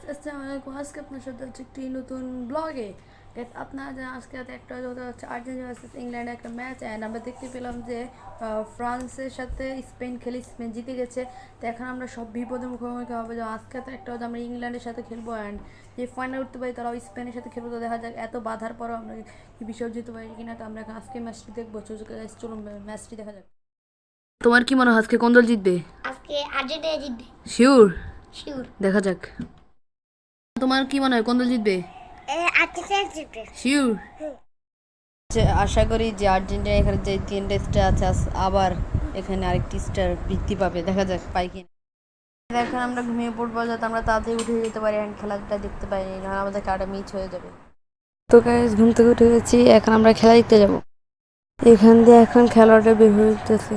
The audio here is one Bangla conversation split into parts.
গাইস আসসালামু আলাইকুম। আজকে আপনার সাথে হচ্ছে একটি নতুন ব্লগে। গাইস আপনারা জানেন আজকে রাতে একটা কথা হচ্ছে আর্জেন্টিনা ভার্সেস ইংল্যান্ডের একটা ম্যাচ, অ্যান্ড আমরা দেখতে পেলাম যে ফ্রান্সের সাথে স্পেন খেলে স্পেন জিতে গেছে। তো এখন আমরা সব বিপদের মুখোমুখি হবে যে আজকে তো একটা কথা আমরা ইংল্যান্ডের সাথে খেলবো, অ্যান্ড যে ফাইনাল উঠতে পারি তারাও স্পেনের সাথে খেলবো। তো দেখা যাক এত বাধার পরও আমরা কি বিষয় জিততে পারি কিনা। তো আমরা এখন আজকে ম্যাচটি দেখবো। চলুন ম্যাচটি দেখা যাক। তোমার কি মনে হয় আজকে কোন দল জিতবে? আজকে আর্জেন্টিনা জিতবে। শিওর? শিওর। দেখা যাক। তোমার কি মনে হয় কোন দল জিতবে? আর্জেন্টিনা জিতবে। শিওর? আশা করি যে আর্জেন্টিনা এখানে যে 3টে স্টার আছে আবার এখানে আরেকটি স্টার বৃদ্ধি পাবে। দেখা যাক পাই কিনা। এখন আমরা ঘুমিয়ে পড়বো যাতে আমরা তাড়াতাড়ি উঠে যেতে পারি অ্যান্ড খেলাটা দেখতে পাইনি, নাহলে আমাদের কাটা মিস হয়ে যাবে। তো গাইস ঘুম থেকে উঠে গেছি, এখন আমরা খেলা দেখতে যাব। এখান দিয়ে এখন খেলাটা বের হয়ে যেতেছে।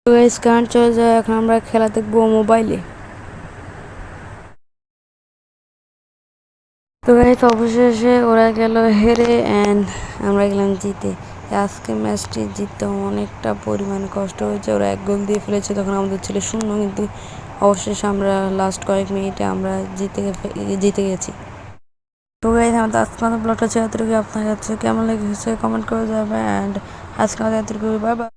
তো গাইস কারেন্ট চলে যায়, এখন আমরা খেলা দেখবো মোবাইলে। তো গাইস অবশেষে ওরা গেল হেরে অ্যান্ড আমরা গেলাম জিতে। আজকে ম্যাচটি জিততে অনেকটা পরিমাণে কষ্ট হয়েছে। ওরা 1 গোল দিয়ে ফেলেছে, তখন আমাদের ছিল 0, কিন্তু অবশেষে আমরা লাস্ট কয়েক মিনিটে আমরা জিতে গেছি। তো গাইস আমাদের আজকে ব্লগটা ছিল এতটুকু। আপনার কাছে কেমন লেগেছে কমেন্ট করে যাবে, অ্যান্ড আজকে আমাদের এতটুকু। Bye bye.